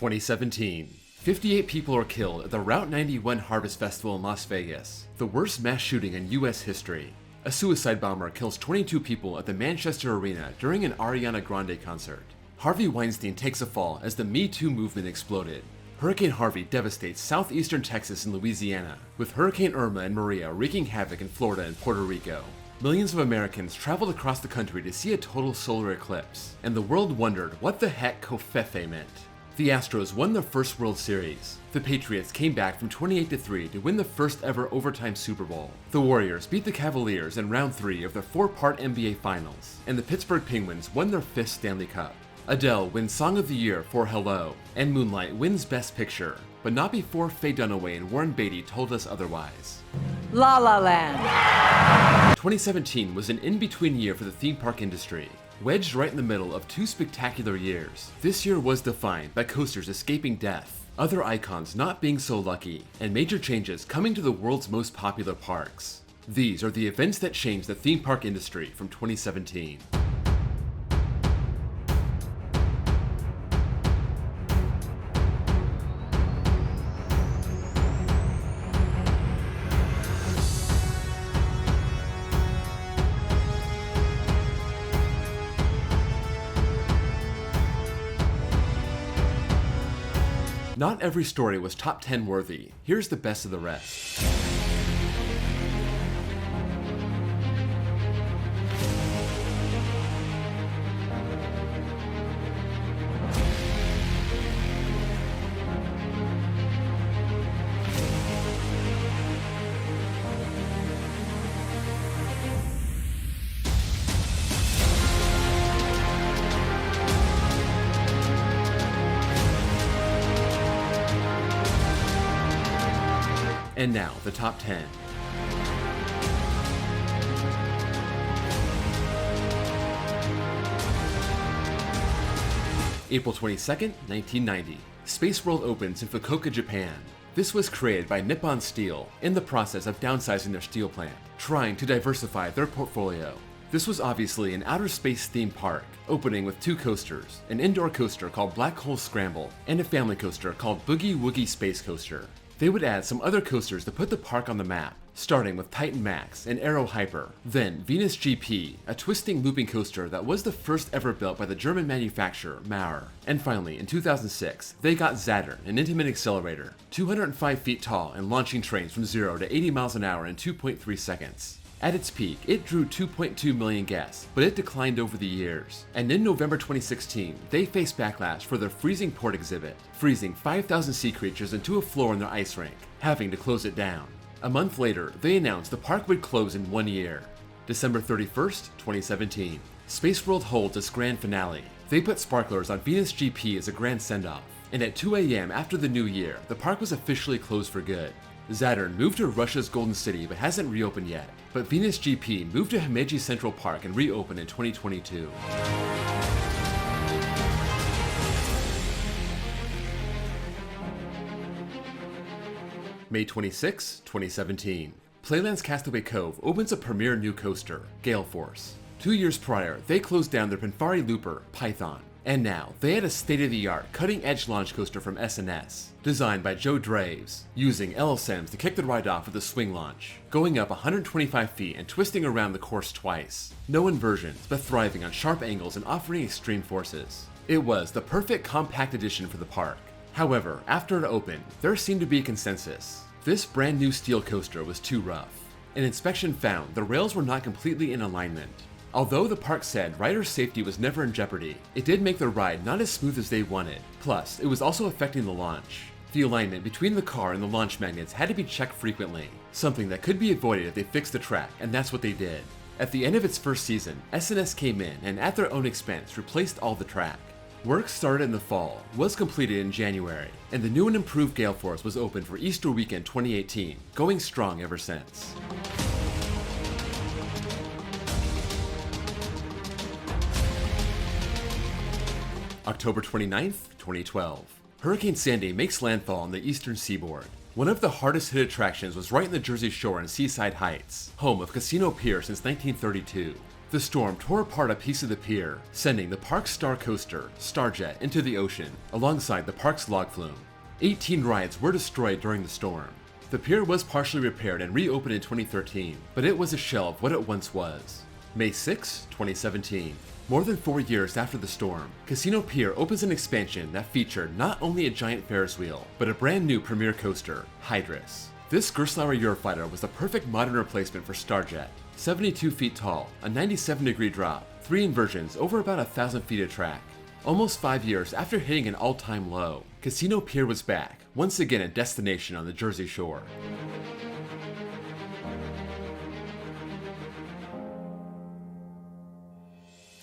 2017. 58 people are killed at the Route 91 Harvest Festival in Las Vegas, the worst mass shooting in US history. A suicide bomber kills 22 people at the Manchester Arena during an Ariana Grande concert. Harvey Weinstein takes a fall as the Me Too movement exploded. Hurricane Harvey devastates southeastern Texas and Louisiana, with Hurricane Irma and Maria wreaking havoc in Florida and Puerto Rico. Millions of Americans traveled across the country to see a total solar eclipse, and the world wondered what the heck Covfefe meant. The Astros won their first World Series. The Patriots came back from 28-3 to win the first ever overtime Super Bowl. The Warriors beat the Cavaliers in round 3 of their 4-part NBA Finals, and the Pittsburgh Penguins won their 5th Stanley Cup. Adele wins Song of the Year for Hello, and Moonlight wins Best Picture, but not before Faye Dunaway and Warren Beatty told us otherwise. La La Land. 2017 was an in-between year for the theme park industry. Wedged right in the middle of 2 spectacular years, this year was defined by coasters escaping death, other icons not being so lucky, and major changes coming to the world's most popular parks. These are the events that changed the theme park industry from 2017. Not every story was top 10 worthy. Here's the best of the rest. And now, the top 10. April 22nd, 1990. Space World opens in Fukuoka, Japan. This was created by Nippon Steel in the process of downsizing their steel plant, trying to diversify their portfolio. This was obviously an outer space themed park, opening with 2 coasters, an indoor coaster called Black Hole Scramble, and a family coaster called Boogie Woogie Space Coaster. They would add some other coasters to put the park on the map, starting with Titan Max and Aero Hyper, then Venus GP, a twisting looping coaster that was the first ever built by the German manufacturer Maurer. And finally, in 2006, they got Saturn, an intimate accelerator, 205 feet tall and launching trains from 0 to 80 miles an hour in 2.3 seconds. At its peak, it drew 2.2 million guests, but it declined over the years. And in November 2016, they faced backlash for their freezing port exhibit, freezing 5,000 sea creatures into a floor in their ice rink, having to close it down. A month later, they announced the park would close in 1 year. December 31st, 2017. Space World holds its grand finale. They put sparklers on Venus GP as a grand send-off. And at 2 a.m. after the new year, the park was officially closed for good. Saturn moved to Russia's Golden City but hasn't reopened yet, but Venus GP moved to Himeji Central Park and reopened in 2022. May 26, 2017. Playland's Castaway Cove opens a premier new coaster, GaleForce. 2 years prior, they closed down their Pinfari Looper, Python. And now, they had a state-of-the-art, cutting-edge launch coaster from S&S, designed by Joe Draves, using LSMs to kick the ride off with a swing launch, going up 125 feet and twisting around the course twice. No inversions, but thriving on sharp angles and offering extreme forces. It was the perfect compact addition for the park. However, after it opened, there seemed to be a consensus. This brand new steel coaster was too rough. An inspection found the rails were not completely in alignment. Although the park said rider safety was never in jeopardy, it did make the ride not as smooth as they wanted. Plus, it was also affecting the launch. The alignment between the car and the launch magnets had to be checked frequently, something that could be avoided if they fixed the track, and that's what they did. At the end of its first season, S&S came in and at their own expense replaced all the track. Work started in the fall, was completed in January, and the new and improved GaleForce was open for Easter weekend 2018, going strong ever since. October 29th, 2012. Hurricane Sandy makes landfall on the eastern seaboard. One of the hardest hit attractions was right in the Jersey Shore and Seaside Heights, home of Casino Pier since 1932. The storm tore apart a piece of the pier, sending the park's star coaster, Starjet, into the ocean, alongside the park's log flume. 18 rides were destroyed during the storm. The pier was partially repaired and reopened in 2013, but it was a shell of what it once was. May 6, 2017. More than 4 years after the storm, Casino Pier opens an expansion that featured not only a giant Ferris wheel, but a brand new premier coaster, Hydrus. This Gerstlauer Eurofighter was the perfect modern replacement for Starjet. 72 feet tall, a 97-degree drop, 3 inversions over about 1,000 feet of track. Almost 5 years after hitting an all-time low, Casino Pier was back, once again a destination on the Jersey Shore.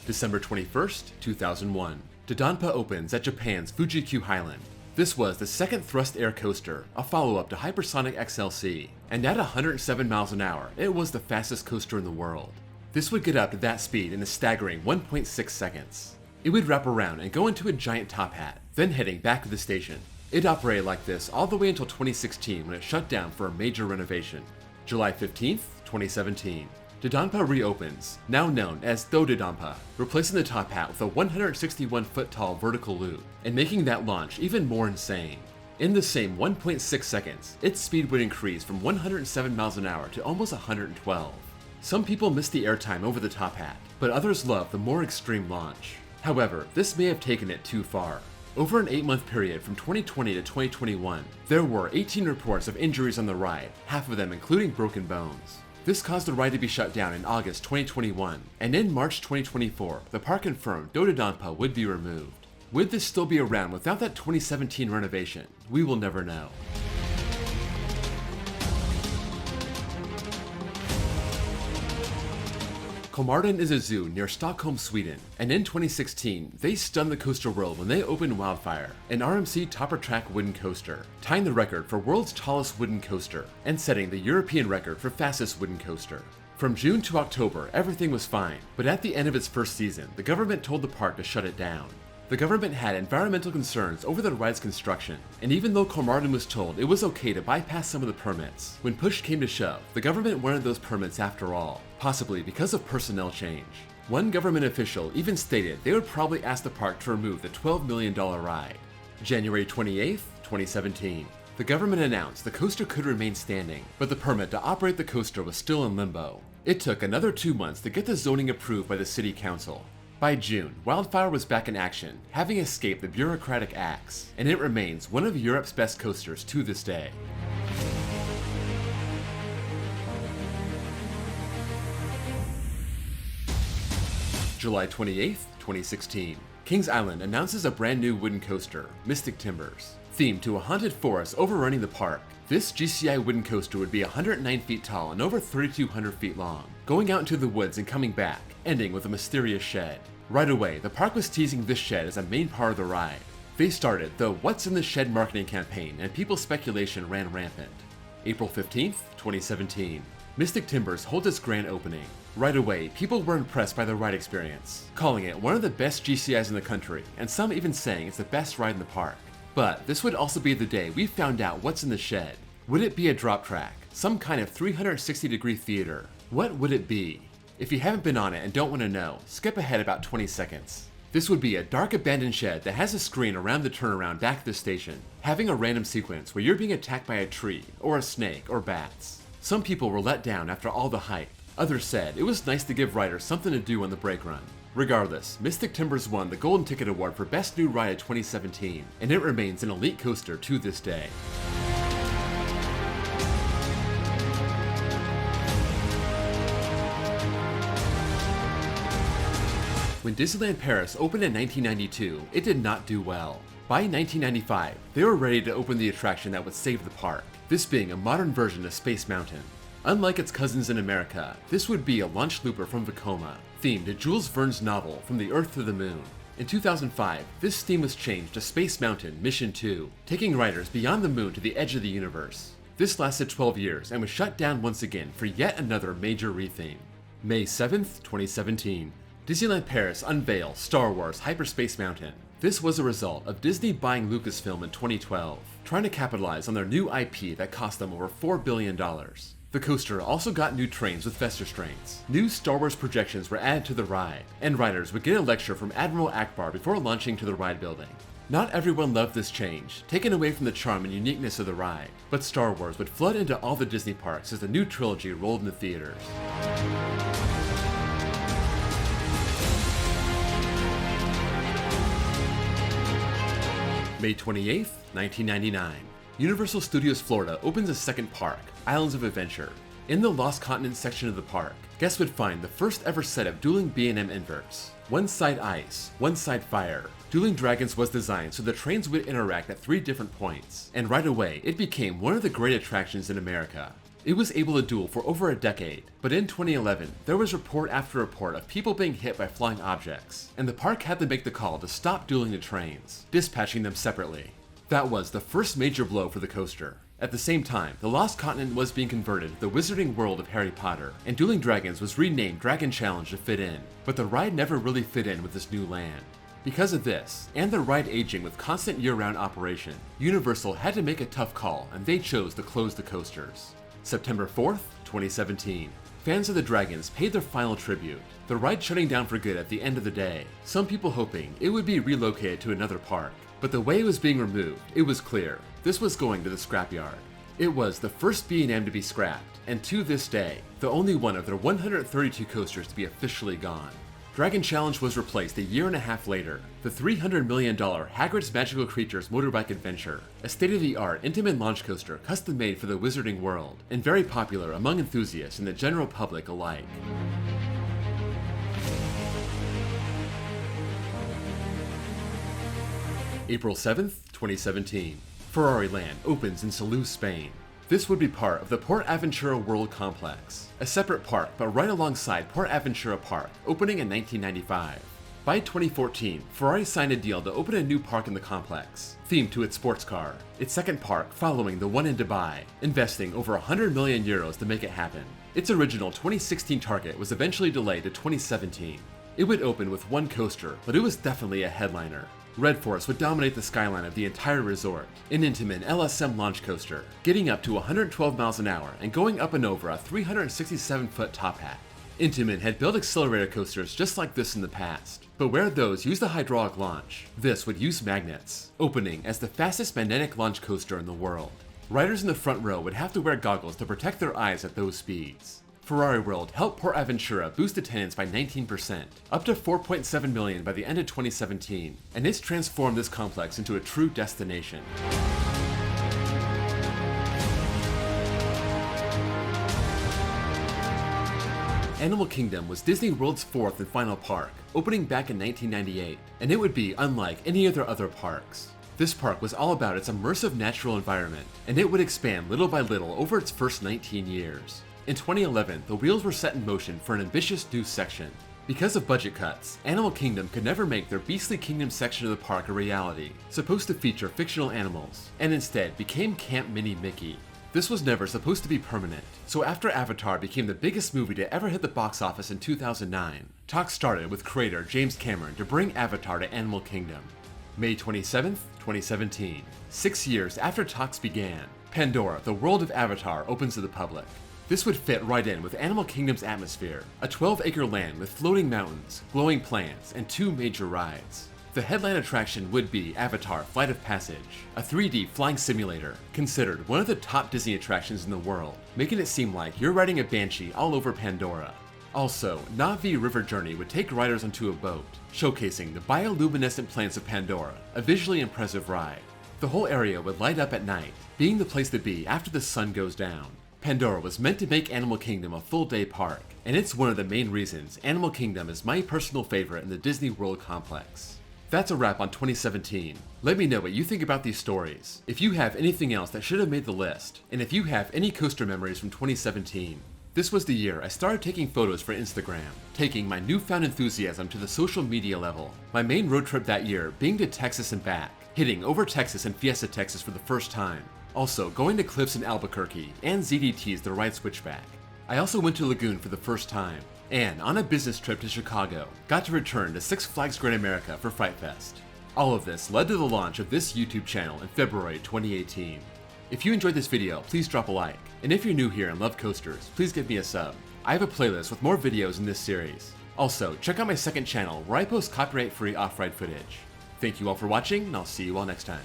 December 21st, 2001. Do-Dodonpa opens at Japan's Fuji-Q Highland. This was the second thrust air coaster, a follow-up to Hypersonic XLC, and at 107 miles an hour, it was the fastest coaster in the world. This would get up to that speed in a staggering 1.6 seconds. It would wrap around and go into a giant top hat, then heading back to the station. It operated like this all the way until 2016 when it shut down for a major renovation. July 15th, 2017. Do-Dodonpa reopens, now known as Do-Dodonpa, replacing the top hat with a 161-foot-tall vertical loop, and making that launch even more insane. In the same 1.6 seconds, its speed would increase from 107 miles an hour to almost 112. Some people miss the airtime over the top hat, but others love the more extreme launch. However, this may have taken it too far. Over an 8-month period from 2020 to 2021, there were 18 reports of injuries on the ride, half of them including broken bones. This caused the ride to be shut down in August 2021, and in March 2024, the park confirmed Do-Dodonpa would be removed. Would this still be around without that 2017 renovation? We will never know. Kolmården is a zoo near Stockholm, Sweden, and in 2016, they stunned the coaster world when they opened Wildfire, an RMC topper track wooden coaster, tying the record for world's tallest wooden coaster, and setting the European record for fastest wooden coaster. From June to October, everything was fine, but at the end of its first season, the government told the park to shut it down. The government had environmental concerns over the ride's construction, and even though Kolmården was told it was okay to bypass some of the permits, when push came to shove, the government wanted those permits after all, possibly because of personnel change. One government official even stated they would probably ask the park to remove the $12 million ride. January 28th, 2017. The government announced the coaster could remain standing, but the permit to operate the coaster was still in limbo. It took another 2 months to get the zoning approved by the city council. By June, Wildfire was back in action, having escaped the bureaucratic axe, and it remains one of Europe's best coasters to this day. July 28th, 2016. Kings Island announces a brand new wooden coaster, Mystic Timbers. Themed to a haunted forest overrunning the park, this GCI wooden coaster would be 109 feet tall and over 3,200 feet long, going out into the woods and coming back, ending with a mysterious shed. Right away, the park was teasing this shed as a main part of the ride. They started the What's in the Shed marketing campaign, and people's speculation ran rampant. April 15th, 2017. Mystic Timbers holds its grand opening. Right away, people were impressed by the ride experience, calling it one of the best GCIs in the country, and some even saying it's the best ride in the park. But this would also be the day we found out what's in the shed. Would it be a drop track? Some kind of 360-degree theater? What would it be? If you haven't been on it and don't want to know, skip ahead about 20 seconds. This would be a dark abandoned shed that has a screen around the turnaround back at the station, having a random sequence where you're being attacked by a tree, or a snake, or bats. Some people were let down after all the hype. Others said it was nice to give riders something to do on the brake run. Regardless, Mystic Timbers won the Golden Ticket Award for Best New Ride of 2017, and it remains an elite coaster to this day. When Disneyland Paris opened in 1992, it did not do well. By 1995, they were ready to open the attraction that would save the park, this being a modern version of Space Mountain. Unlike its cousins in America, this would be a launch looper from Vekoma, themed to Jules Verne's novel From the Earth to the Moon. In 2005, this theme was changed to Space Mountain Mission 2, taking riders beyond the moon to the edge of the universe. This lasted 12 years and was shut down once again for yet another major retheme. May 7th, 2017. Disneyland Paris unveils Star Wars Hyperspace Mountain. This was a result of Disney buying Lucasfilm in 2012, trying to capitalize on their new IP that cost them over $4 billion. The coaster also got new trains with vest restraints. New Star Wars projections were added to the ride, and riders would get a lecture from Admiral Akbar before launching to the ride building. Not everyone loved this change, taken away from the charm and uniqueness of the ride, but Star Wars would flood into all the Disney parks as the new trilogy rolled into theaters. May 28th, 1999. Universal Studios Florida opens a second park, Islands of Adventure. In the Lost Continent section of the park, guests would find the first ever set of dueling B&M inverts. One side ice, one side fire. Dueling Dragons was designed so the trains would interact at 3 different points, and right away it became one of the great attractions in America. It was able to duel for over a decade, but in 2011, there was report after report of people being hit by flying objects, and the park had to make the call to stop dueling the trains, dispatching them separately. That was the first major blow for the coaster. At the same time, the Lost Continent was being converted to the wizarding world of Harry Potter, and Dueling Dragons was renamed Dragon Challenge to fit in, but the ride never really fit in with this new land. Because of this, and the ride aging with constant year-round operation, Universal had to make a tough call, and they chose to close the coasters. September 4th, 2017. Fans of the Dragons paid their final tribute, the ride shutting down for good at the end of the day, some people hoping it would be relocated to another park. But the way it was being removed, it was clear, this was going to the scrapyard. It was the first B&M to be scrapped, and to this day, the only one of their 132 coasters to be officially gone. Dragon Challenge was replaced a year and a half later. The $300 million Hagrid's Magical Creatures Motorbike Adventure, a state-of-the-art Intamin launch coaster custom-made for the wizarding world, and very popular among enthusiasts and the general public alike. April 7th, 2017. Ferrari Land opens in Salou, Spain. This would be part of the Port Aventura World Complex, a separate park but right alongside Port Aventura Park, opening in 1995. By 2014, Ferrari signed a deal to open a new park in the complex, themed to its sports car, its second park following the one in Dubai, investing over 100 million euros to make it happen. Its original 2016 target was eventually delayed to 2017. It would open with one coaster, but it was definitely a headliner. GaleForce would dominate the skyline of the entire resort, an Intamin LSM launch coaster, getting up to 112 miles an hour and going up and over a 367-foot top hat. Intamin had built accelerator coasters just like this in the past, but where those used a hydraulic launch, this would use magnets, opening as the fastest magnetic launch coaster in the world. Riders in the front row would have to wear goggles to protect their eyes at those speeds. Ferrari World helped Port Aventura boost attendance by 19%, up to 4.7 million by the end of 2017, and it's transformed this complex into a true destination. Animal Kingdom was Disney World's 4th and final park, opening back in 1998, and it would be unlike any of their other parks. This park was all about its immersive natural environment, and it would expand little by little over its first 19 years. In 2011, the wheels were set in motion for an ambitious new section. Because of budget cuts, Animal Kingdom could never make their Beastly Kingdom section of the park a reality, supposed to feature fictional animals, and instead became Camp Mini Mickey. This was never supposed to be permanent, so after Avatar became the biggest movie to ever hit the box office in 2009, talks started with creator James Cameron to bring Avatar to Animal Kingdom. May 27th, 2017. 6 years after talks began, Pandora, the world of Avatar, opens to the public. This would fit right in with Animal Kingdom's atmosphere, a 12-acre land with floating mountains, glowing plants, and 2 major rides. The headline attraction would be Avatar Flight of Passage, a 3D flying simulator, considered one of the top Disney attractions in the world, making it seem like you're riding a banshee all over Pandora. Also, Na'vi River Journey would take riders onto a boat, showcasing the bioluminescent plants of Pandora, a visually impressive ride. The whole area would light up at night, being the place to be after the sun goes down. Pandora was meant to make Animal Kingdom a full-day park, and it's one of the main reasons Animal Kingdom is my personal favorite in the Disney World complex. That's a wrap on 2017. Let me know what you think about these stories, if you have anything else that should have made the list, and if you have any coaster memories from 2017. This was the year I started taking photos for Instagram, taking my newfound enthusiasm to the social media level. My main road trip that year being to Texas and back, hitting over Texas and Fiesta, Texas for the first time. Also, going to Cliffs in Albuquerque and ZDT's The Ride Switchback. I also went to Lagoon for the first time, and on a business trip to Chicago, got to return to Six Flags Great America for Fright Fest. All of this led to the launch of this YouTube channel in February 2018. If you enjoyed this video, please drop a like. And if you're new here and love coasters, please give me a sub. I have a playlist with more videos in this series. Also, check out my second channel where I post copyright-free off-ride footage. Thank you all for watching, and I'll see you all next time.